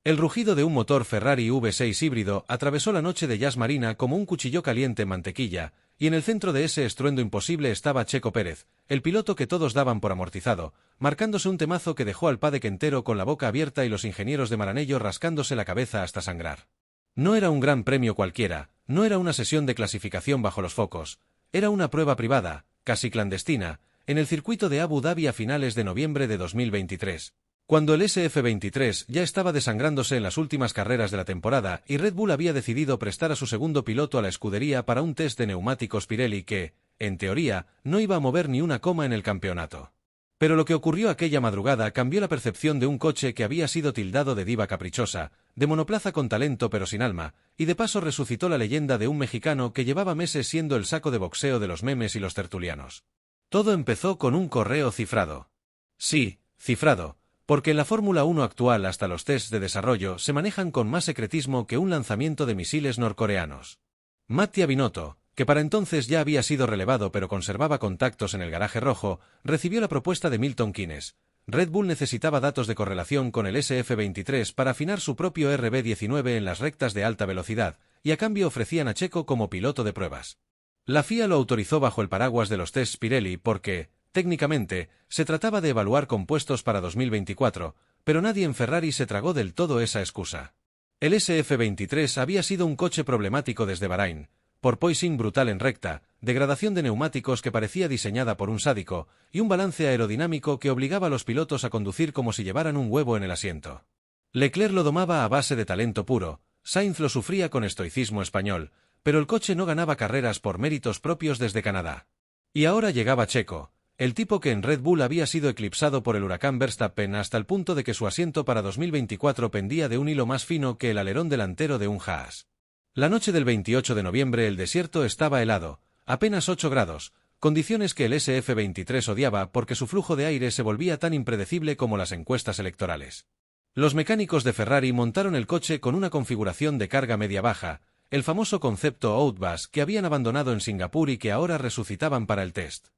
El rugido de un motor Ferrari V6 híbrido atravesó la noche de Jazz Marina como un cuchillo caliente en mantequilla, y en el centro de ese estruendo imposible estaba Checo Pérez, el piloto que todos daban por amortizado, marcándose un temazo que dejó al paddock entero con la boca abierta y los ingenieros de Maranello rascándose la cabeza hasta sangrar. No era un gran premio cualquiera, no era una sesión de clasificación bajo los focos, era una prueba privada, casi clandestina, en el circuito de Abu Dhabi a finales de noviembre de 2023. Cuando el SF23 ya estaba desangrándose en las últimas carreras de la temporada y Red Bull había decidido prestar a su segundo piloto a la escudería para un test de neumáticos Pirelli que, en teoría, no iba a mover ni una coma en el campeonato. Pero lo que ocurrió aquella madrugada cambió la percepción de un coche que había sido tildado de diva caprichosa, de monoplaza con talento pero sin alma, y de paso resucitó la leyenda de un mexicano que llevaba meses siendo el saco de boxeo de los memes y los tertulianos. Todo empezó con un correo cifrado. Sí, cifrado. Porque en la Fórmula 1 actual hasta los tests de desarrollo se manejan con más secretismo que un lanzamiento de misiles norcoreanos. Mattia Binotto, que para entonces ya había sido relevado pero conservaba contactos en el garaje rojo, recibió la propuesta de Milton Keynes. Red Bull necesitaba datos de correlación con el SF23 para afinar su propio RB19 en las rectas de alta velocidad, y a cambio ofrecían a Checo como piloto de pruebas. La FIA lo autorizó bajo el paraguas de los tests Pirelli porque, técnicamente, se trataba de evaluar compuestos para 2024, pero nadie en Ferrari se tragó del todo esa excusa. El SF23 había sido un coche problemático desde Bahrein, porpoising brutal en recta, degradación de neumáticos que parecía diseñada por un sádico, y un balance aerodinámico que obligaba a los pilotos a conducir como si llevaran un huevo en el asiento. Leclerc lo domaba a base de talento puro, Sainz lo sufría con estoicismo español, pero el coche no ganaba carreras por méritos propios desde Canadá. Y ahora llegaba Checo, el tipo que en Red Bull había sido eclipsado por el huracán Verstappen hasta el punto de que su asiento para 2024 pendía de un hilo más fino que el alerón delantero de un Haas. La noche del 28 de noviembre el desierto estaba helado, apenas 8 grados, condiciones que el SF23 odiaba porque su flujo de aire se volvía tan impredecible como las encuestas electorales. Los mecánicos de Ferrari montaron el coche con una configuración de carga media-baja, el famoso concepto Outbass que habían abandonado en Singapur y que ahora resucitaban para el test.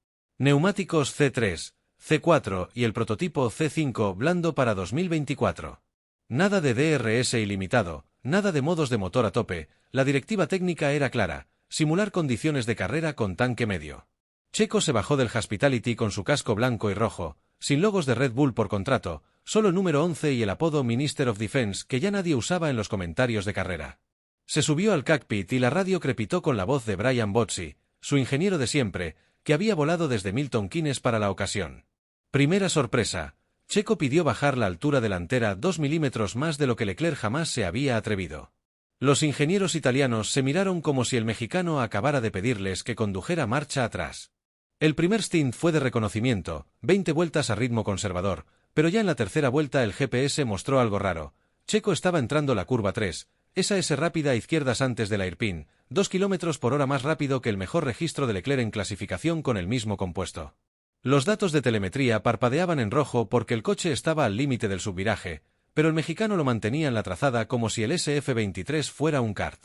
Neumáticos C3, C4 y el prototipo C5 blando para 2024. Nada de DRS ilimitado, nada de modos de motor a tope, la directiva técnica era clara, simular condiciones de carrera con tanque medio. Checo se bajó del Hospitality con su casco blanco y rojo, sin logos de Red Bull por contrato, solo el número 11 y el apodo Minister of Defense que ya nadie usaba en los comentarios de carrera. Se subió al cockpit y la radio crepitó con la voz de Brian Bozzi, su ingeniero de siempre, que había volado desde Milton Keynes para la ocasión. Primera sorpresa, Checo pidió bajar la altura delantera 2 milímetros más de lo que Leclerc jamás se había atrevido. Los ingenieros italianos se miraron como si el mexicano acabara de pedirles que condujera marcha atrás. El primer stint fue de reconocimiento, 20 vueltas a ritmo conservador, pero ya en la tercera vuelta el GPS mostró algo raro. Checo estaba entrando la curva 3, esa S rápida a izquierdas antes del hairpin, 2 km por hora más rápido que el mejor registro de Leclerc en clasificación con el mismo compuesto. Los datos de telemetría parpadeaban en rojo porque el coche estaba al límite del subviraje, pero el mexicano lo mantenía en la trazada como si el SF23 fuera un kart.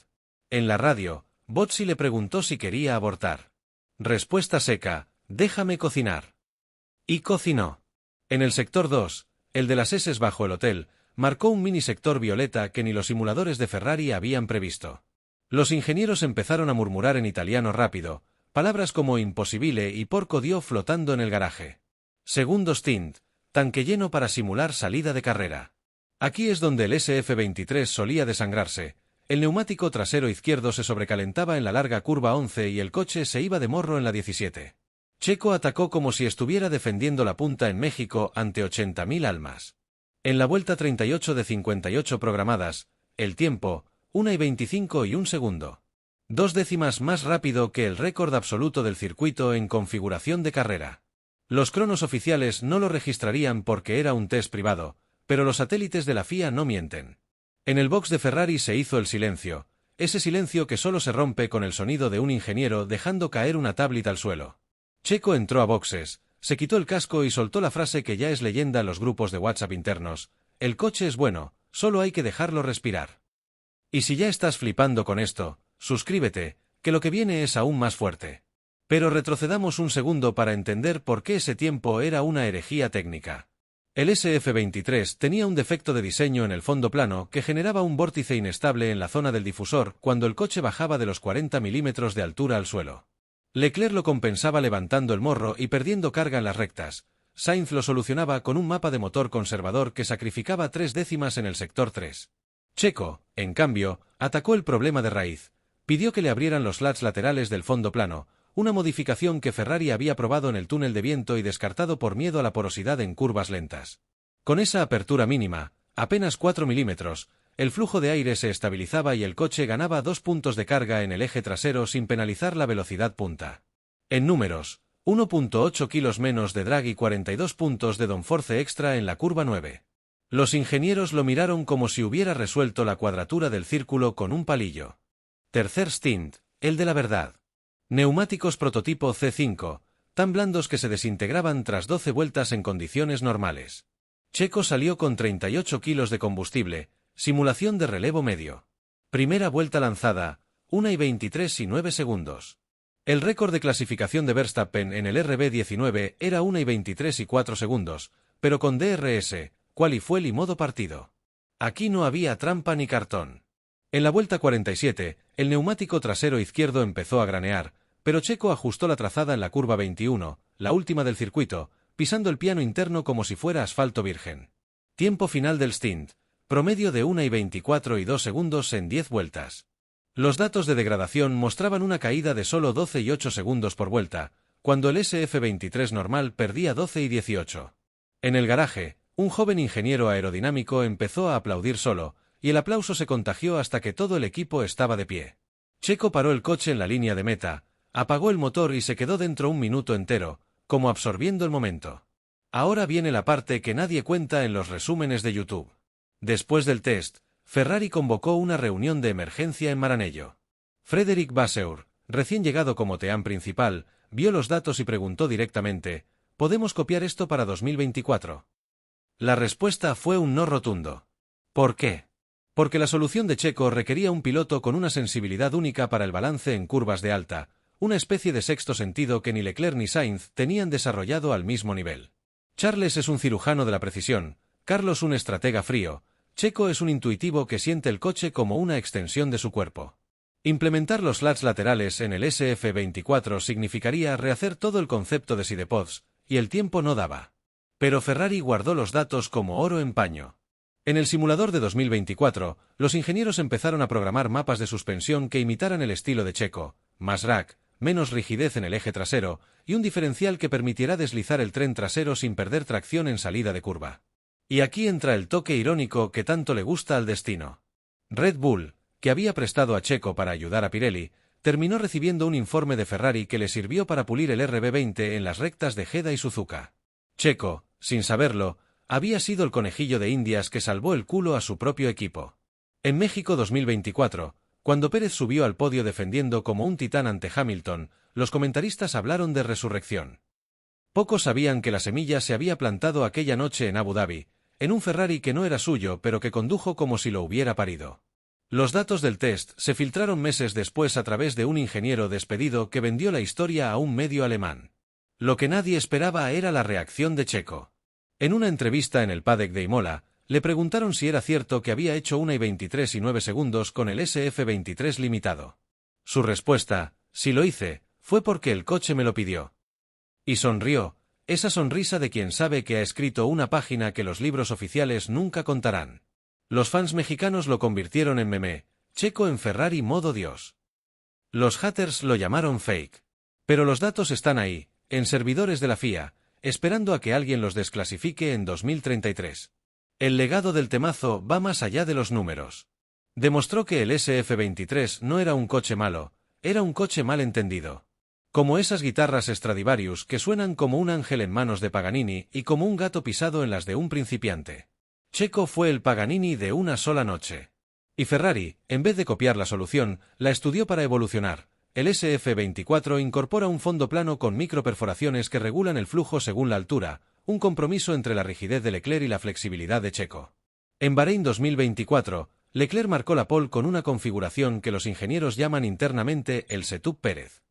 En la radio, Bozzi le preguntó si quería abortar. Respuesta seca, déjame cocinar. Y cocinó. En el sector 2, el de las S bajo el hotel, marcó un mini sector violeta que ni los simuladores de Ferrari habían previsto. Los ingenieros empezaron a murmurar en italiano rápido, palabras como imposible y porco dio flotando en el garaje. Segundo stint, tanque lleno para simular salida de carrera. Aquí es donde el SF23 solía desangrarse, el neumático trasero izquierdo se sobrecalentaba en la larga curva 11 y el coche se iba de morro en la 17. Checo atacó como si estuviera defendiendo la punta en México ante 80.000 almas. En la vuelta 38 de 58 programadas, el tiempo, 1:25 y 1 segundo. 2 décimas más rápido que el récord absoluto del circuito en configuración de carrera. Los cronos oficiales no lo registrarían porque era un test privado, pero los satélites de la FIA no mienten. En el box de Ferrari se hizo el silencio, ese silencio que solo se rompe con el sonido de un ingeniero dejando caer una tablet al suelo. Checo entró a boxes, se quitó el casco y soltó la frase que ya es leyenda en los grupos de WhatsApp internos: el coche es bueno, solo hay que dejarlo respirar. Y si ya estás flipando con esto, suscríbete, que lo que viene es aún más fuerte. Pero retrocedamos un segundo para entender por qué ese tiempo era una herejía técnica. El SF-23 tenía un defecto de diseño en el fondo plano que generaba un vórtice inestable en la zona del difusor cuando el coche bajaba de los 40 milímetros de altura al suelo. Leclerc lo compensaba levantando el morro y perdiendo carga en las rectas. Sainz lo solucionaba con un mapa de motor conservador que sacrificaba 3 décimas en el sector 3. Checo, en cambio, atacó el problema de raíz. Pidió que le abrieran los LADs laterales del fondo plano, una modificación que Ferrari había probado en el túnel de viento y descartado por miedo a la porosidad en curvas lentas. Con esa apertura mínima, apenas 4 milímetros, el flujo de aire se estabilizaba y el coche ganaba 2 puntos de carga en el eje trasero sin penalizar la velocidad punta. En números, 1.8 kilos menos de drag y 42 puntos de downforce extra en la curva 9. Los ingenieros lo miraron como si hubiera resuelto la cuadratura del círculo con un palillo. Tercer stint, el de la verdad. Neumáticos prototipo C5, tan blandos que se desintegraban tras 12 vueltas en condiciones normales. Checo salió con 38 kilos de combustible, simulación de relevo medio. Primera vuelta lanzada, 1:23:9 El récord de clasificación de Verstappen en el RB19 era 1:23:4, pero con DRS, quali fuel y modo partido. Aquí no había trampa ni cartón. En la vuelta 47, el neumático trasero izquierdo empezó a granear, pero Checo ajustó la trazada en la curva 21, la última del circuito, pisando el piano interno como si fuera asfalto virgen. Tiempo final del stint, promedio de 1:24:2 en 10 vueltas. Los datos de degradación mostraban una caída de solo 12:8 segundos por vuelta, cuando el SF-23 normal perdía 12:18. En el garaje, un joven ingeniero aerodinámico empezó a aplaudir solo, y el aplauso se contagió hasta que todo el equipo estaba de pie. Checo paró el coche en la línea de meta, apagó el motor y se quedó dentro un minuto entero, como absorbiendo el momento. Ahora viene la parte que nadie cuenta en los resúmenes de YouTube. Después del test, Ferrari convocó una reunión de emergencia en Maranello. Frédéric Vasseur, recién llegado como team principal, vio los datos y preguntó directamente, ¿podemos copiar esto para 2024? La respuesta fue un no rotundo. ¿Por qué? Porque la solución de Checo requería un piloto con una sensibilidad única para el balance en curvas de alta, una especie de sexto sentido que ni Leclerc ni Sainz tenían desarrollado al mismo nivel. Charles es un cirujano de la precisión, Carlos un estratega frío, Checo es un intuitivo que siente el coche como una extensión de su cuerpo. Implementar los LADs laterales en el SF-24 significaría rehacer todo el concepto de sidepods, y el tiempo no daba. Pero Ferrari guardó los datos como oro en paño. En el simulador de 2024, los ingenieros empezaron a programar mapas de suspensión que imitaran el estilo de Checo, más rack, menos rigidez en el eje trasero, y un diferencial que permitirá deslizar el tren trasero sin perder tracción en salida de curva. Y aquí entra el toque irónico que tanto le gusta al destino. Red Bull, que había prestado a Checo para ayudar a Pirelli, terminó recibiendo un informe de Ferrari que le sirvió para pulir el RB20 en las rectas de Jeddah y Suzuka. Checo, sin saberlo, había sido el conejillo de Indias que salvó el culo a su propio equipo. En México 2024, cuando Pérez subió al podio defendiendo como un titán ante Hamilton, los comentaristas hablaron de resurrección. Pocos sabían que la semilla se había plantado aquella noche en Abu Dhabi, en un Ferrari que no era suyo pero que condujo como si lo hubiera parido. Los datos del test se filtraron meses después a través de un ingeniero despedido que vendió la historia a un medio alemán. Lo que nadie esperaba era la reacción de Checo. En una entrevista en el paddock de Imola, le preguntaron si era cierto que había hecho 1:23:9 con el SF-23 limitado. Su respuesta, si lo hice, fue porque el coche me lo pidió. Y sonrió, esa sonrisa de quien sabe que ha escrito una página que los libros oficiales nunca contarán. Los fans mexicanos lo convirtieron en meme, Checo en Ferrari modo Dios. Los haters lo llamaron fake. Pero los datos están ahí, en servidores de la FIA, esperando a que alguien los desclasifique en 2033. El legado del temazo va más allá de los números. Demostró que el SF-23 no era un coche malo, era un coche mal entendido. Como esas guitarras Stradivarius que suenan como un ángel en manos de Paganini y como un gato pisado en las de un principiante. Checo fue el Paganini de una sola noche. Y Ferrari, en vez de copiar la solución, la estudió para evolucionar. El SF-24 incorpora un fondo plano con microperforaciones que regulan el flujo según la altura, un compromiso entre la rigidez de Leclerc y la flexibilidad de Checo. En Bahrein 2024, Leclerc marcó la pole con una configuración que los ingenieros llaman internamente el Setup Pérez.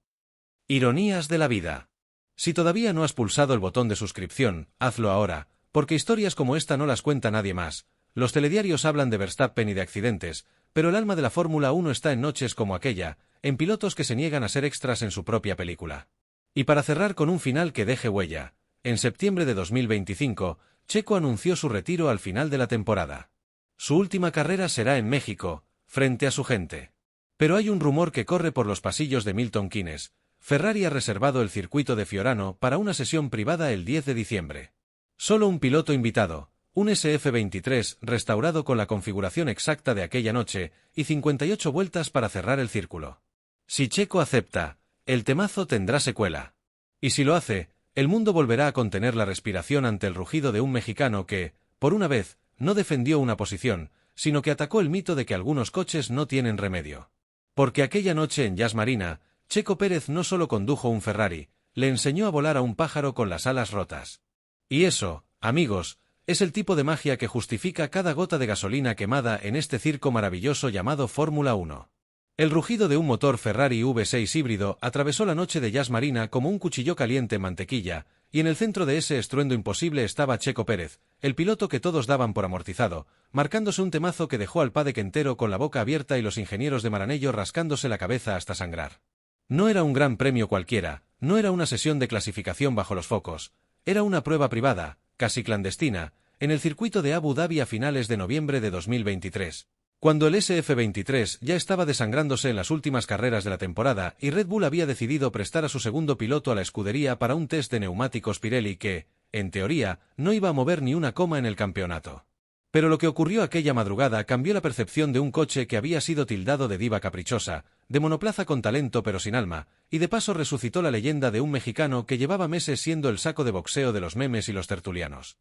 Ironías de la vida. Si todavía no has pulsado el botón de suscripción, hazlo ahora, porque historias como esta no las cuenta nadie más. Los telediarios hablan de Verstappen y de accidentes, pero el alma de la Fórmula 1 está en noches como aquella, en pilotos que se niegan a ser extras en su propia película. Y para cerrar con un final que deje huella, en septiembre de 2025, Checo anunció su retiro al final de la temporada. Su última carrera será en México, frente a su gente. Pero hay un rumor que corre por los pasillos de Milton Keynes. Ferrari ha reservado el circuito de Fiorano para una sesión privada el 10 de diciembre. Solo un piloto invitado, un SF23 restaurado con la configuración exacta de aquella noche, y 58 vueltas para cerrar el círculo. Si Checo acepta, el temazo tendrá secuela. Y si lo hace, el mundo volverá a contener la respiración ante el rugido de un mexicano que, por una vez, no defendió una posición, sino que atacó el mito de que algunos coches no tienen remedio. Porque aquella noche en Yas Marina, Checo Pérez no solo condujo un Ferrari, le enseñó a volar a un pájaro con las alas rotas. Y eso, amigos, es el tipo de magia que justifica cada gota de gasolina quemada en este circo maravilloso llamado Fórmula 1. El rugido de un motor Ferrari V6 híbrido atravesó la noche de Yas Marina como un cuchillo caliente en mantequilla, y en el centro de ese estruendo imposible estaba Checo Pérez, el piloto que todos daban por amortizado, marcándose un temazo que dejó al paddock entero con la boca abierta y los ingenieros de Maranello rascándose la cabeza hasta sangrar. No era un gran premio cualquiera, no era una sesión de clasificación bajo los focos, era una prueba privada, casi clandestina, en el circuito de Abu Dhabi a finales de noviembre de 2023. Cuando el SF23 ya estaba desangrándose en las últimas carreras de la temporada y Red Bull había decidido prestar a su segundo piloto a la escudería para un test de neumáticos Pirelli que, en teoría, no iba a mover ni una coma en el campeonato. Pero lo que ocurrió aquella madrugada cambió la percepción de un coche que había sido tildado de diva caprichosa, de monoplaza con talento pero sin alma, y de paso resucitó la leyenda de un mexicano que llevaba meses siendo el saco de boxeo de los memes y los tertulianos.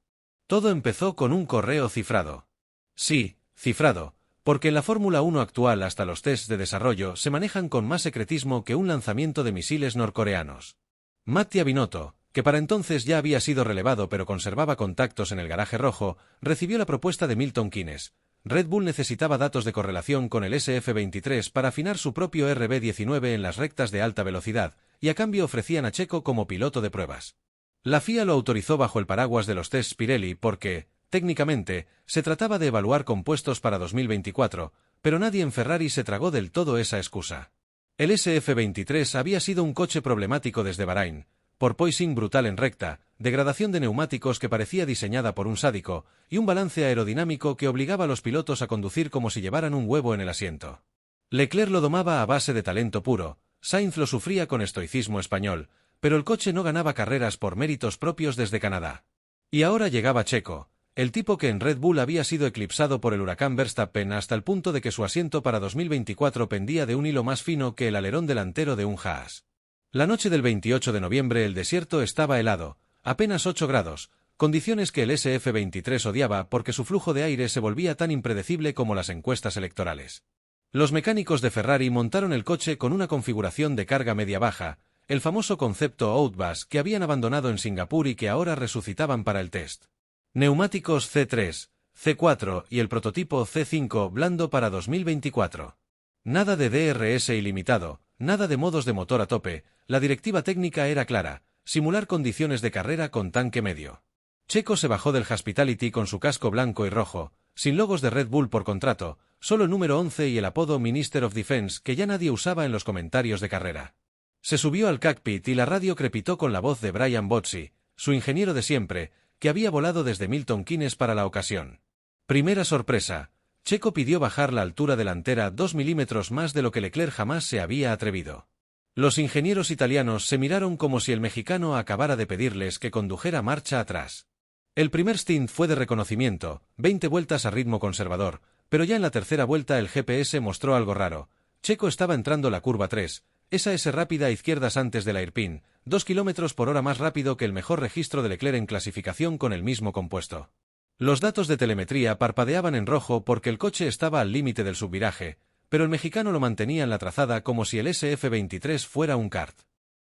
Todo empezó con un correo cifrado. Sí, cifrado. Porque en la Fórmula 1 actual hasta los tests de desarrollo se manejan con más secretismo que un lanzamiento de misiles norcoreanos. Mattia Binotto, que para entonces ya había sido relevado pero conservaba contactos en el garaje rojo, recibió la propuesta de Milton Keynes. Red Bull necesitaba datos de correlación con el SF23 para afinar su propio RB19 en las rectas de alta velocidad, y a cambio ofrecían a Checo como piloto de pruebas. La FIA lo autorizó bajo el paraguas de los tests Pirelli porque, técnicamente, se trataba de evaluar compuestos para 2024, pero nadie en Ferrari se tragó del todo esa excusa. El SF23 había sido un coche problemático desde Bahrein, porpoising brutal en recta, degradación de neumáticos que parecía diseñada por un sádico, y un balance aerodinámico que obligaba a los pilotos a conducir como si llevaran un huevo en el asiento. Leclerc lo domaba a base de talento puro, Sainz lo sufría con estoicismo español, pero el coche no ganaba carreras por méritos propios desde Canadá. Y ahora llegaba Checo, el tipo que en Red Bull había sido eclipsado por el huracán Verstappen hasta el punto de que su asiento para 2024 pendía de un hilo más fino que el alerón delantero de un Haas. La noche del 28 de noviembre el desierto estaba helado, apenas 8 grados, condiciones que el SF23 odiaba porque su flujo de aire se volvía tan impredecible como las encuestas electorales. Los mecánicos de Ferrari montaron el coche con una configuración de carga media-baja, el famoso concepto Outbass que habían abandonado en Singapur y que ahora resucitaban para el test. Neumáticos C3, C4 y el prototipo C5 blando para 2024. Nada de DRS ilimitado, nada de modos de motor a tope, la directiva técnica era clara, simular condiciones de carrera con tanque medio. Checo se bajó del Hospitality con su casco blanco y rojo, sin logos de Red Bull por contrato, solo el número 11 y el apodo Minister of Defense que ya nadie usaba en los comentarios de carrera. Se subió al cockpit y la radio crepitó con la voz de Brian Bozzi, su ingeniero de siempre, que había volado desde Milton Keynes para la ocasión. Primera sorpresa, Checo pidió bajar la altura delantera 2 milímetros más de lo que Leclerc jamás se había atrevido. Los ingenieros italianos se miraron como si el mexicano acabara de pedirles que condujera marcha atrás. El primer stint fue de reconocimiento, 20 vueltas a ritmo conservador, pero ya en la tercera vuelta el GPS mostró algo raro. Checo estaba entrando la curva 3, esa S rápida a izquierdas antes del hairpin, 2 km por hora más rápido que el mejor registro de Leclerc en clasificación con el mismo compuesto. Los datos de telemetría parpadeaban en rojo porque el coche estaba al límite del subviraje, pero el mexicano lo mantenía en la trazada como si el SF23 fuera un kart.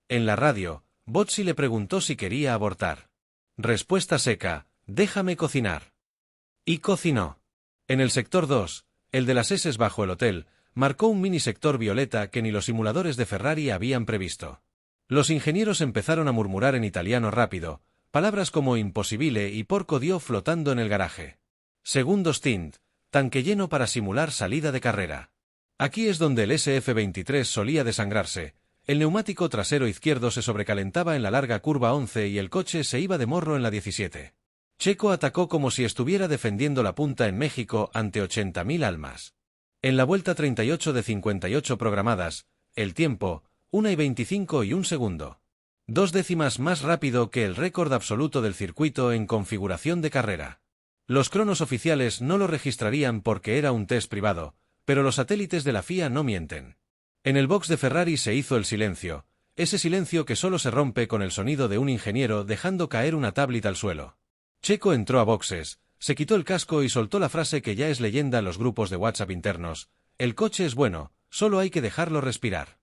En la radio, Bozzi le preguntó si quería abortar. Respuesta seca, déjame cocinar. Y cocinó. En el sector 2, el de las S bajo el hotel, marcó un mini sector violeta que ni los simuladores de Ferrari habían previsto. Los ingenieros empezaron a murmurar en italiano rápido, palabras como imposible y porco dio flotando en el garaje. Segundo stint, tanque lleno para simular salida de carrera. Aquí es donde el SF-23 solía desangrarse. El neumático trasero izquierdo se sobrecalentaba en la larga curva 11 y el coche se iba de morro en la 17. Checo atacó como si estuviera defendiendo la punta en México ante 80.000 almas. En la vuelta 38 de 58 programadas, el tiempo, 1:25 segundos. 2 décimas más rápido que el récord absoluto del circuito en configuración de carrera. Los cronos oficiales no lo registrarían porque era un test privado, pero los satélites de la FIA no mienten. En el box de Ferrari se hizo el silencio, ese silencio que solo se rompe con el sonido de un ingeniero dejando caer una tablet al suelo. Checo entró a boxes, se quitó el casco y soltó la frase que ya es leyenda en los grupos de WhatsApp internos: el coche es bueno, solo hay que dejarlo respirar.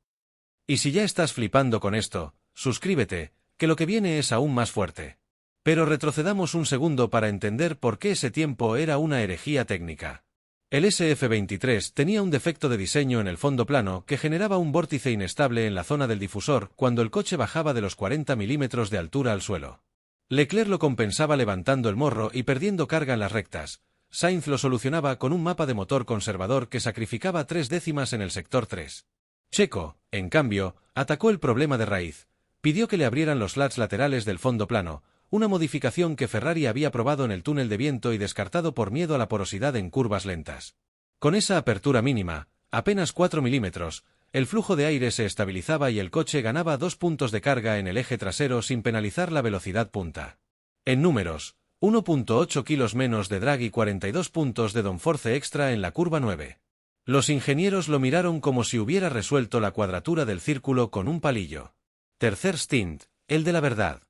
Y si ya estás flipando con esto, suscríbete, que lo que viene es aún más fuerte. Pero retrocedamos un segundo para entender por qué ese tiempo era una herejía técnica. El SF-23 tenía un defecto de diseño en el fondo plano que generaba un vórtice inestable en la zona del difusor cuando el coche bajaba de los 40 milímetros de altura al suelo. Leclerc lo compensaba levantando el morro y perdiendo carga en las rectas. Sainz lo solucionaba con un mapa de motor conservador que sacrificaba 3 décimas en el sector 3. Checo, en cambio, atacó el problema de raíz. Pidió que le abrieran los LADs laterales del fondo plano, una modificación que Ferrari había probado en el túnel de viento y descartado por miedo a la porosidad en curvas lentas. Con esa apertura mínima, apenas 4 milímetros, el flujo de aire se estabilizaba y el coche ganaba 2 puntos de carga en el eje trasero sin penalizar la velocidad punta. En números, 1.8 kilos menos de drag y 42 puntos de downforce extra en la curva 9. Los ingenieros lo miraron como si hubiera resuelto la cuadratura del círculo con un palillo. Tercer stint, el de la verdad.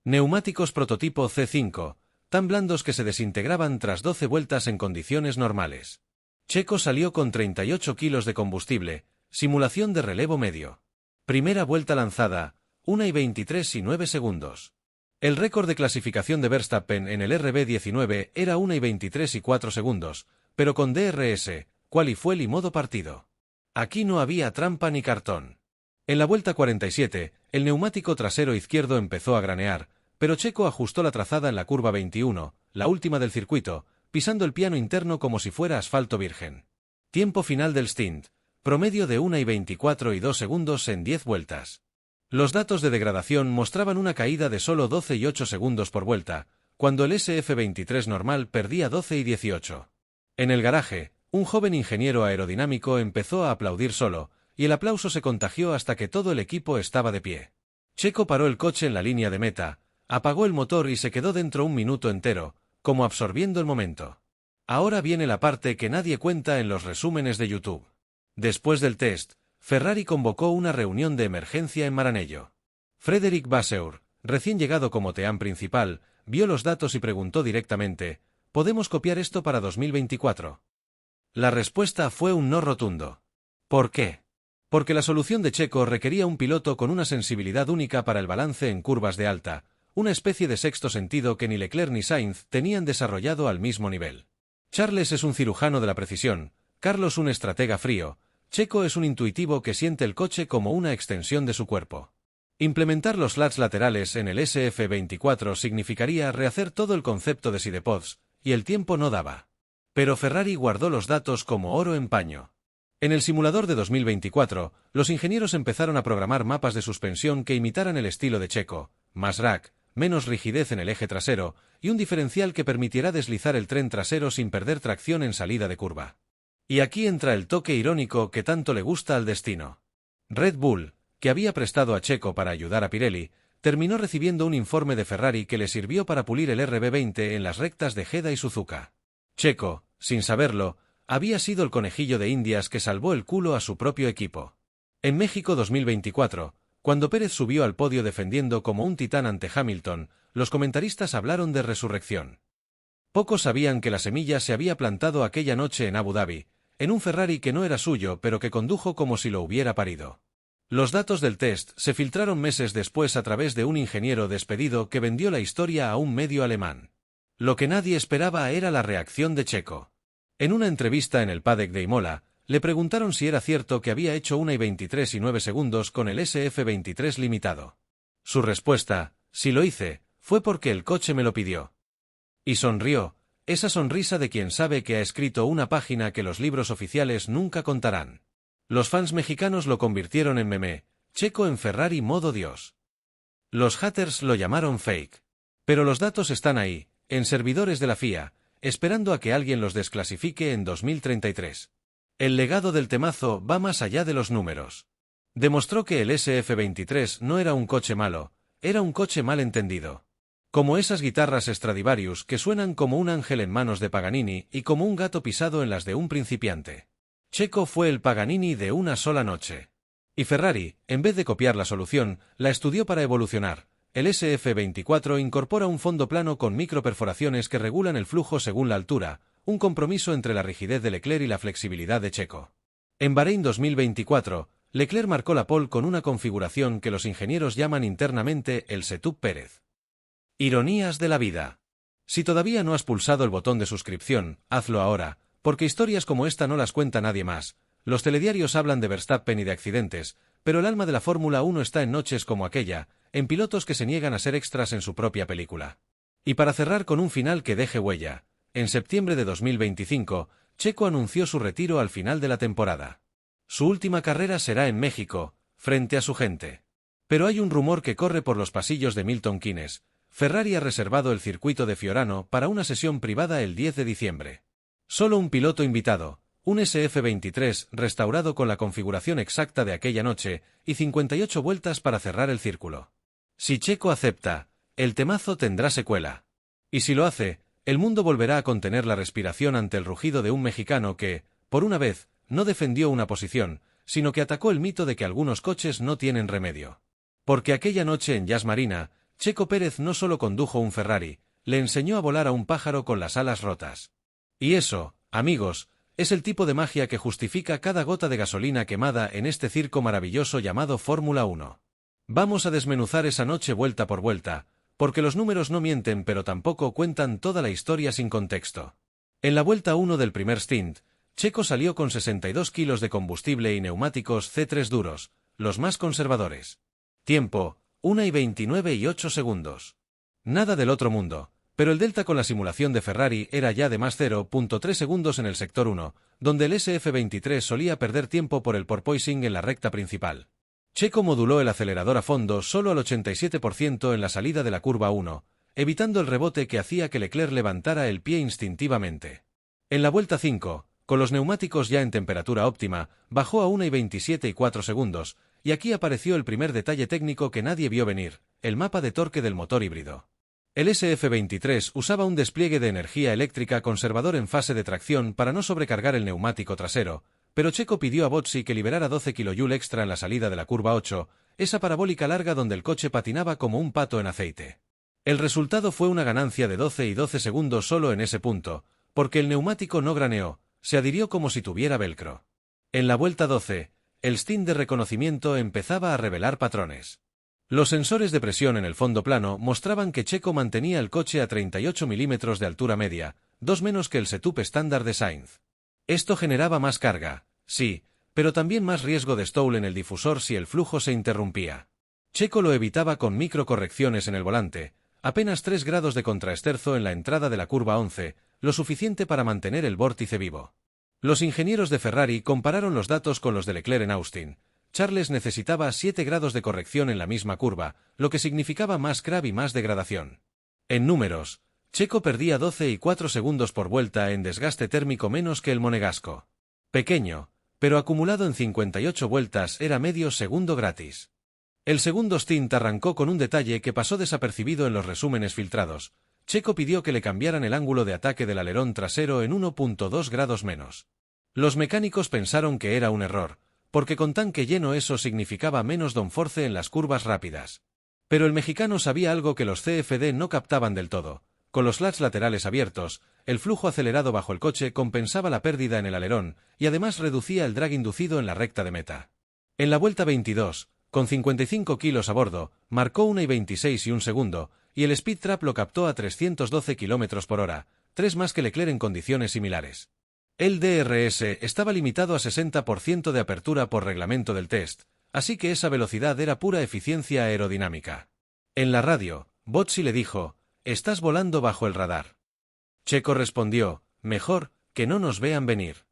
Neumáticos prototipo C5, tan blandos que se desintegraban tras 12 vueltas en condiciones normales. Checo salió con 38 kilos de combustible, simulación de relevo medio. Primera vuelta lanzada, 1:23 segundos. El récord de clasificación de Verstappen en el RB19 era 1:23 segundos, pero con DRS, quali fuel y modo partido. Aquí no había trampa ni cartón. En la vuelta 47, el neumático trasero izquierdo empezó a granear, pero Checo ajustó la trazada en la curva 21, la última del circuito, pisando el piano interno como si fuera asfalto virgen. Tiempo final del stint, promedio de 1:24 segundos en 10 vueltas. Los datos de degradación mostraban una caída de solo 12,8 segundos por vuelta, cuando el SF-23 normal perdía 12,18. En el garaje, un joven ingeniero aerodinámico empezó a aplaudir solo, y el aplauso se contagió hasta que todo el equipo estaba de pie. Checo paró el coche en la línea de meta, apagó el motor y se quedó dentro un minuto entero, como absorbiendo el momento. Ahora viene la parte que nadie cuenta en los resúmenes de YouTube. Después del test, Ferrari convocó una reunión de emergencia en Maranello. Frédéric Vasseur, recién llegado como team principal, vio los datos y preguntó directamente: ¿podemos copiar esto para 2024? La respuesta fue un no rotundo. ¿Por qué? Porque la solución de Checo requería un piloto con una sensibilidad única para el balance en curvas de alta, una especie de sexto sentido que ni Leclerc ni Sainz tenían desarrollado al mismo nivel. Charles es un cirujano de la precisión, Carlos un estratega frío, Checo es un intuitivo que siente el coche como una extensión de su cuerpo. Implementar los LADs laterales en el SF-24 significaría rehacer todo el concepto de sidepods, y el tiempo no daba. Pero Ferrari guardó los datos como oro en paño. En el simulador de 2024, los ingenieros empezaron a programar mapas de suspensión que imitaran el estilo de Checo, más drag, menos rigidez en el eje trasero, y un diferencial que permitiera deslizar el tren trasero sin perder tracción en salida de curva. Y aquí entra el toque irónico que tanto le gusta al destino. Red Bull, que había prestado a Checo para ayudar a Pirelli, terminó recibiendo un informe de Ferrari que le sirvió para pulir el RB20 en las rectas de Jeddah y Suzuka. Checo, sin saberlo, había sido el conejillo de Indias que salvó el culo a su propio equipo. En México 2024, cuando Pérez subió al podio defendiendo como un titán ante Hamilton, los comentaristas hablaron de resurrección. Pocos sabían que la semilla se había plantado aquella noche en Abu Dhabi, en un Ferrari que no era suyo pero que condujo como si lo hubiera parido. Los datos del test se filtraron meses después a través de un ingeniero despedido que vendió la historia a un medio alemán. Lo que nadie esperaba era la reacción de Checo. En una entrevista en el paddock de Imola, le preguntaron si era cierto que había hecho 1:23 segundos con el SF-23 limitado. Su respuesta, si lo hice, Fue porque el coche me lo pidió. Y sonrió, esa sonrisa de quien sabe que ha escrito una página que los libros oficiales nunca contarán. Los fans mexicanos lo convirtieron en meme, Checo en Ferrari modo Dios. Los haters lo llamaron fake. Pero los datos están ahí, en servidores de la FIA, esperando a que alguien los desclasifique en 2033. El legado del temazo va más allá de los números. Demostró que el SF23 no era un coche malo, era un coche mal entendido. Como esas guitarras Stradivarius que suenan como un ángel en manos de Paganini y como un gato pisado en las de un principiante. Checo fue el Paganini de una sola noche. Y Ferrari, en vez de copiar la solución, la estudió para evolucionar. El SF24 incorpora un fondo plano con microperforaciones que regulan el flujo según la altura, un compromiso entre la rigidez de Leclerc y la flexibilidad de Checo. En Bahrein 2024, Leclerc marcó la pole con una configuración que los ingenieros llaman internamente el Setup Pérez. Ironías de la vida. Si todavía no has pulsado el botón de suscripción, hazlo ahora, porque historias como esta no las cuenta nadie más. Los telediarios hablan de Verstappen y de accidentes, pero el alma de la Fórmula 1 está en noches como aquella, en pilotos que se niegan a ser extras en su propia película. Y para cerrar con un final que deje huella, en septiembre de 2025, Checo anunció su retiro al final de la temporada. Su última carrera será en México, frente a su gente. Pero hay un rumor que corre por los pasillos de Milton Keynes. Ferrari ha reservado el circuito de Fiorano para una sesión privada el 10 de diciembre. Solo un piloto invitado, un SF23 restaurado con la configuración exacta de aquella noche, y 58 vueltas para cerrar el círculo. Si Checo acepta, el temazo tendrá secuela. Y si lo hace, el mundo volverá a contener la respiración ante el rugido de un mexicano que, por una vez, no defendió una posición, sino que atacó el mito de que algunos coches no tienen remedio. Porque aquella noche en Yas Marina, Checo Pérez no solo condujo un Ferrari, le enseñó a volar a un pájaro con las alas rotas. Y eso, amigos, es el tipo de magia que justifica cada gota de gasolina quemada en este circo maravilloso llamado Fórmula 1. Vamos a desmenuzar esa noche vuelta por vuelta, porque los números no mienten pero tampoco cuentan toda la historia sin contexto. En la vuelta 1 del primer stint, Checo salió con 62 kilos de combustible y neumáticos C3 duros, los más conservadores. Tiempo, 1:29:08 segundos. Nada del otro mundo, pero el delta con la simulación de Ferrari era ya de más 0.3 segundos en el sector 1, donde el SF23 solía perder tiempo por el porpoising en la recta principal. Checo moduló el acelerador a fondo solo al 87% en la salida de la curva 1, evitando el rebote que hacía que Leclerc levantara el pie instintivamente. En la vuelta 5, con los neumáticos ya en temperatura óptima, bajó a 1:27:04 segundos, y aquí apareció el primer detalle técnico que nadie vio venir, el mapa de torque del motor híbrido. El SF23 usaba un despliegue de energía eléctrica conservador en fase de tracción para no sobrecargar el neumático trasero, pero Checo pidió a Botsi que liberara 12 kJ extra en la salida de la curva 8, esa parabólica larga donde el coche patinaba como un pato en aceite. El resultado fue una ganancia de 12 segundos solo en ese punto, porque el neumático no graneó, se adhirió como si tuviera velcro. En la vuelta 12, el stint de reconocimiento empezaba a revelar patrones. Los sensores de presión en el fondo plano mostraban que Checo mantenía el coche a 38 milímetros de altura media, 2 menos que el setup estándar de Sainz. Esto generaba más carga, sí, pero también más riesgo de stall en el difusor si el flujo se interrumpía. Checo lo evitaba con microcorrecciones en el volante, apenas 3 grados de contraesterzo en la entrada de la curva 11, lo suficiente para mantener el vórtice vivo. Los ingenieros de Ferrari compararon los datos con los de Leclerc en Austin. Charles necesitaba 7 grados de corrección en la misma curva, lo que significaba más crab y más degradación. En números, Checo perdía 12,4 segundos por vuelta en desgaste térmico menos que el monegasco. Pequeño, pero acumulado en 58 vueltas era medio segundo gratis. El segundo stint arrancó con un detalle que pasó desapercibido en los resúmenes filtrados. Checo pidió que le cambiaran el ángulo de ataque del alerón trasero en 1.2 grados menos. Los mecánicos pensaron que era un error, porque con tanque lleno eso significaba menos downforce en las curvas rápidas. Pero el mexicano sabía algo que los CFD no captaban del todo. Con los slats laterales abiertos, el flujo acelerado bajo el coche compensaba la pérdida en el alerón, y además reducía el drag inducido en la recta de meta. En la vuelta 22, con 55 kilos a bordo, marcó 1:26:1 segundo, y el speed trap lo captó a 312 km por hora, 3 más que Leclerc en condiciones similares. El DRS estaba limitado a 60% de apertura por reglamento del test, así que esa velocidad era pura eficiencia aerodinámica. En la radio, Botsi le dijo, «Estás volando bajo el radar». Checo respondió, «Mejor, que no nos vean venir».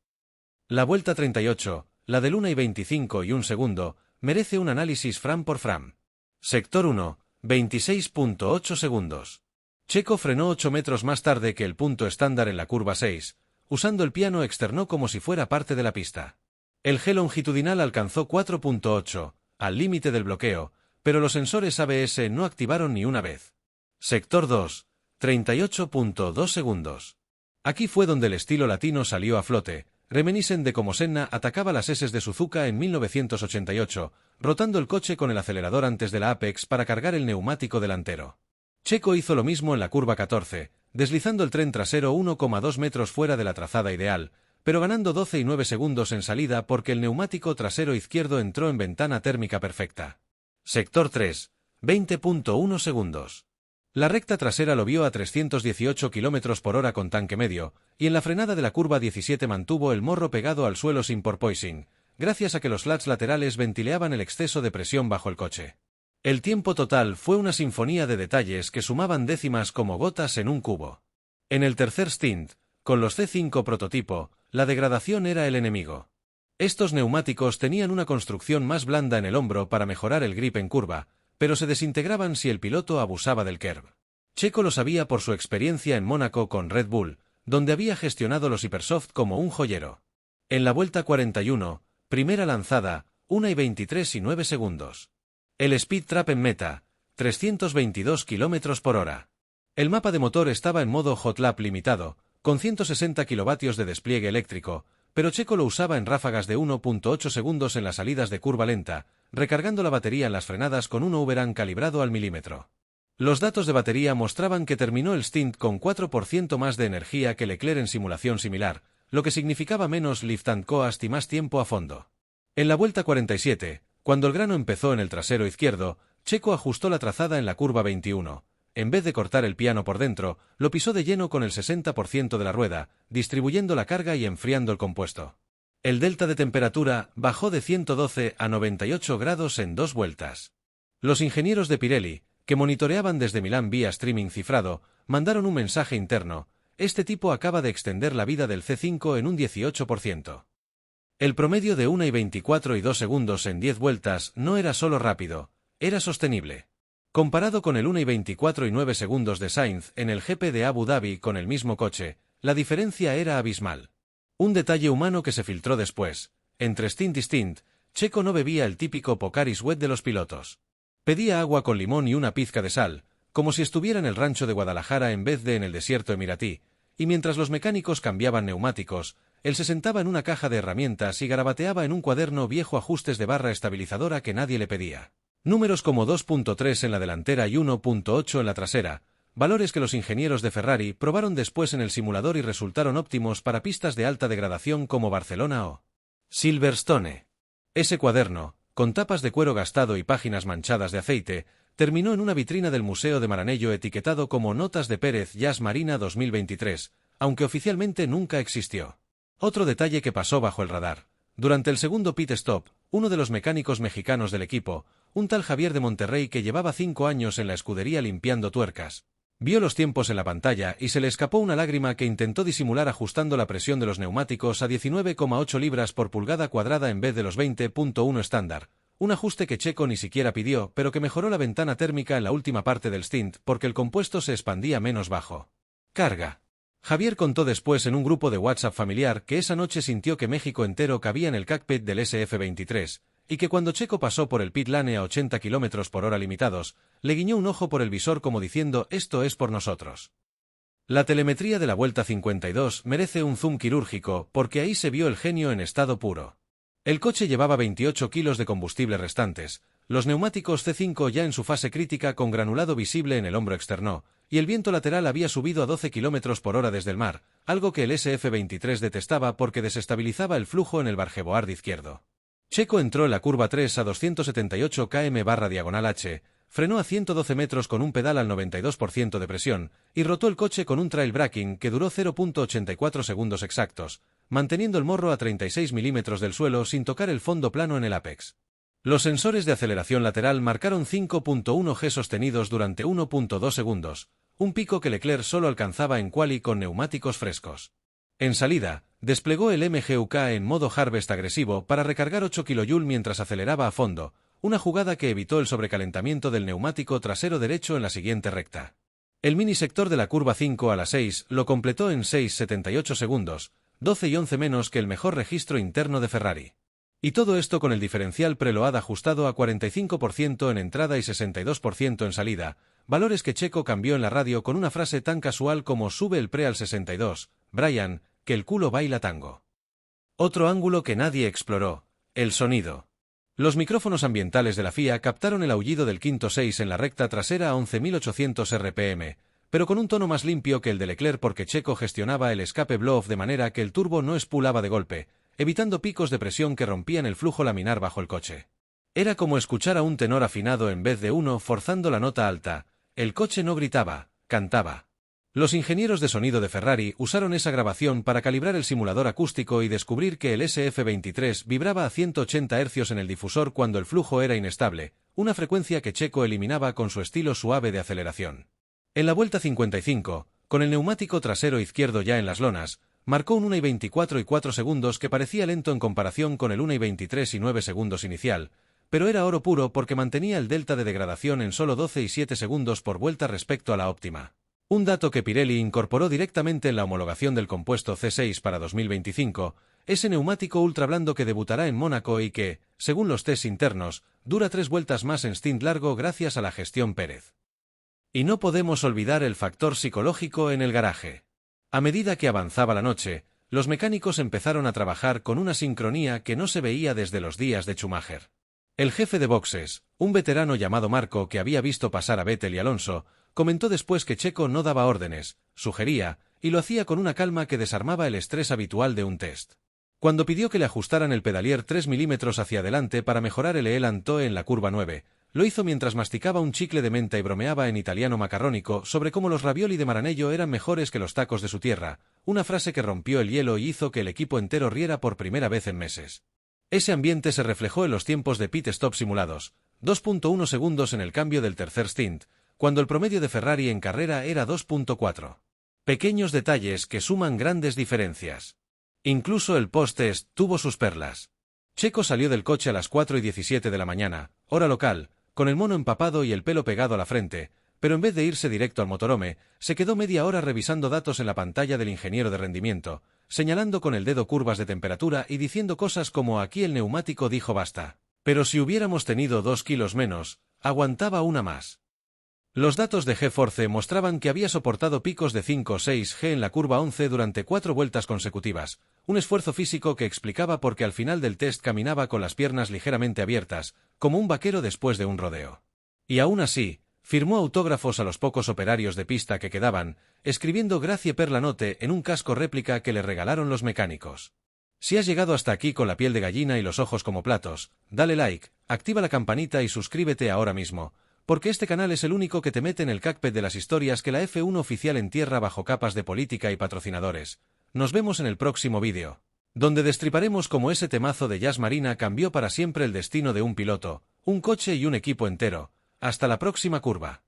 La vuelta 38, la del 1 y 25 y un segundo, merece un análisis frame por frame. Sector 1, 26.8 segundos. Checo frenó 8 metros más tarde que el punto estándar en la curva 6, usando el piano externo como si fuera parte de la pista. El G longitudinal alcanzó 4.8, al límite del bloqueo, pero los sensores ABS no activaron ni una vez. Sector 2, 38.2 segundos. Aquí fue donde el estilo latino salió a flote. Reminiscent de cómo Senna atacaba las S de Suzuka en 1988, rotando el coche con el acelerador antes de la Apex para cargar el neumático delantero. Checo hizo lo mismo en la curva 14, deslizando el tren trasero 1,2 metros fuera de la trazada ideal, pero ganando 12 y 9 segundos en salida porque el neumático trasero izquierdo entró en ventana térmica perfecta. Sector 3, 20.1 segundos. La recta trasera lo vio a 318 km por hora con tanque medio, y en la frenada de la curva 17 mantuvo el morro pegado al suelo sin porpoising, gracias a que los flats laterales ventileaban el exceso de presión bajo el coche. El tiempo total fue una sinfonía de detalles que sumaban décimas como gotas en un cubo. En el tercer stint, con los C5 prototipo, la degradación era el enemigo. Estos neumáticos tenían una construcción más blanda en el hombro para mejorar el grip en curva, pero se desintegraban si el piloto abusaba del curb. Checo lo sabía por su experiencia en Mónaco con Red Bull, donde había gestionado los Hypersoft como un joyero. En la vuelta 41, primera lanzada, 1 y 23 y 9 segundos. El speed trap en meta, 322 km por hora. El mapa de motor estaba en modo hot lap limitado, con 160 kilovatios de despliegue eléctrico, pero Checo lo usaba en ráfagas de 1.8 segundos en las salidas de curva lenta, recargando la batería en las frenadas con un overrun calibrado al milímetro. Los datos de batería mostraban que terminó el stint con 4% más de energía que Leclerc en simulación similar, lo que significaba menos lift and coast y más tiempo a fondo. En la vuelta 47, cuando el grano empezó en el trasero izquierdo, Checo ajustó la trazada en la curva 21. En vez de cortar el piano por dentro, lo pisó de lleno con el 60% de la rueda, distribuyendo la carga y enfriando el compuesto. El delta de temperatura bajó de 112 a 98 grados en 2 vueltas. Los ingenieros de Pirelli, que monitoreaban desde Milán vía streaming cifrado, mandaron un mensaje interno: este tipo acaba de extender la vida del C5 en un 18%. El promedio de 1 y 24 y 2 segundos en 10 vueltas no era solo rápido, era sostenible. Comparado con el 1 y 24 y 9 segundos de Sainz en el GP de Abu Dhabi con el mismo coche, la diferencia era abismal. Un detalle humano que se filtró después: entre stint y stint, Checo no bebía el típico Pocari Sweat de los pilotos. Pedía agua con limón y una pizca de sal, como si estuviera en el rancho de Guadalajara en vez de en el desierto emiratí, y mientras los mecánicos cambiaban neumáticos, él se sentaba en una caja de herramientas y garabateaba en un cuaderno viejo ajustes de barra estabilizadora que nadie le pedía. Números como 2.3 en la delantera y 1.8 en la trasera, valores que los ingenieros de Ferrari probaron después en el simulador y resultaron óptimos para pistas de alta degradación como Barcelona o Silverstone. Ese cuaderno, con tapas de cuero gastado y páginas manchadas de aceite, terminó en una vitrina del Museo de Maranello etiquetado como Notas de Pérez Yas Marina 2023, aunque oficialmente nunca existió. Otro detalle que pasó bajo el radar: durante el segundo pit stop, uno de los mecánicos mexicanos del equipo, un tal Javier de Monterrey que llevaba 5 años en la escudería limpiando tuercas, vio los tiempos en la pantalla y se le escapó una lágrima que intentó disimular ajustando la presión de los neumáticos a 19,8 libras por pulgada cuadrada en vez de los 20.1 estándar, un ajuste que Checo ni siquiera pidió, pero que mejoró la ventana térmica en la última parte del stint porque el compuesto se expandía menos bajo carga. Javier contó después en un grupo de WhatsApp familiar que esa noche sintió que México entero cabía en el cockpit del SF-23, y que cuando Checo pasó por el pit lane a 80 km por hora limitados, le guiñó un ojo por el visor como diciendo: esto es por nosotros. La telemetría de la vuelta 52 merece un zoom quirúrgico porque ahí se vio el genio en estado puro. El coche llevaba 28 kilos de combustible restantes, los neumáticos C5 ya en su fase crítica con granulado visible en el hombro externo, y el viento lateral había subido a 12 km por hora desde el mar, algo que el SF-23 detestaba porque desestabilizaba el flujo en el bargeboard izquierdo. Checo entró en la curva 3 a 278 km/h, frenó a 112 metros con un pedal al 92% de presión, y rotó el coche con un trail braking que duró 0.84 segundos exactos, manteniendo el morro a 36 milímetros del suelo sin tocar el fondo plano en el apex. Los sensores de aceleración lateral marcaron 5.1 G sostenidos durante 1.2 segundos, un pico que Leclerc solo alcanzaba en quali con neumáticos frescos. En salida, desplegó el MGUK en modo harvest agresivo para recargar 8 kJ mientras aceleraba a fondo, una jugada que evitó el sobrecalentamiento del neumático trasero derecho en la siguiente recta. El mini sector de la curva 5 a la 6 lo completó en 6,78 segundos, 12 y 11 menos que el mejor registro interno de Ferrari. Y todo esto con el diferencial preload ajustado a 45% en entrada y 62% en salida, valores que Checo cambió en la radio con una frase tan casual como sube el pre al 62, Brian, que el culo baila tango. Otro ángulo que nadie exploró, el sonido. Los micrófonos ambientales de la FIA captaron el aullido del quinto 6 en la recta trasera a 11.800 RPM, pero con un tono más limpio que el de Leclerc porque Checo gestionaba el escape blow-off de manera que el turbo no espulaba de golpe, evitando picos de presión que rompían el flujo laminar bajo el coche. Era como escuchar a un tenor afinado en vez de uno forzando la nota alta. El coche no gritaba, cantaba. Los ingenieros de sonido de Ferrari usaron esa grabación para calibrar el simulador acústico y descubrir que el SF23 vibraba a 180 Hz en el difusor cuando el flujo era inestable, una frecuencia que Checo eliminaba con su estilo suave de aceleración. En la vuelta 55, con el neumático trasero izquierdo ya en las lonas, marcó un 1:24 y 4 segundos que parecía lento en comparación con el 1:23 y 9 segundos inicial, pero era oro puro porque mantenía el delta de degradación en solo 12 y 7 segundos por vuelta respecto a la óptima. Un dato que Pirelli incorporó directamente en la homologación del compuesto C6 para 2025, ese neumático ultra blando que debutará en Mónaco y que, según los tests internos, dura 3 vueltas más en stint largo gracias a la gestión Pérez. Y no podemos olvidar el factor psicológico en el garaje. A medida que avanzaba la noche, los mecánicos empezaron a trabajar con una sincronía que no se veía desde los días de Schumacher. El jefe de boxes, un veterano llamado Marco que había visto pasar a Vettel y Alonso, comentó después que Checo no daba órdenes, sugería, y lo hacía con una calma que desarmaba el estrés habitual de un test. Cuando pidió que le ajustaran el pedalier 3 milímetros hacia adelante para mejorar el Elan Toe en la curva 9, lo hizo mientras masticaba un chicle de menta y bromeaba en italiano macarrónico sobre cómo los ravioli de Maranello eran mejores que los tacos de su tierra, una frase que rompió el hielo y hizo que el equipo entero riera por primera vez en meses. Ese ambiente se reflejó en los tiempos de pit stop simulados, 2.1 segundos en el cambio del tercer stint, cuando el promedio de Ferrari en carrera era 2.4. Pequeños detalles que suman grandes diferencias. Incluso el post-test tuvo sus perlas. Checo salió del coche a las 4:17 de la mañana, hora local, con el mono empapado y el pelo pegado a la frente, pero en vez de irse directo al motorhome, se quedó media hora revisando datos en la pantalla del ingeniero de rendimiento, señalando con el dedo curvas de temperatura y diciendo cosas como aquí el neumático dijo basta. Pero si hubiéramos tenido 2 kilos menos, aguantaba una más. Los datos de G-Force mostraban que había soportado picos de 5 o 6 G en la curva 11 durante 4 vueltas consecutivas, un esfuerzo físico que explicaba por qué al final del test caminaba con las piernas ligeramente abiertas, como un vaquero después de un rodeo. Y aún así, firmó autógrafos a los pocos operarios de pista que quedaban, escribiendo Grazie per la notte en un casco réplica que le regalaron los mecánicos. Si has llegado hasta aquí con la piel de gallina y los ojos como platos, dale like, activa la campanita y suscríbete ahora mismo, porque este canal es el único que te mete en el cockpit de las historias que la F1 oficial entierra bajo capas de política y patrocinadores. Nos vemos en el próximo vídeo, donde destriparemos cómo ese temazo de Yas Marina cambió para siempre el destino de un piloto, un coche y un equipo entero. Hasta la próxima curva.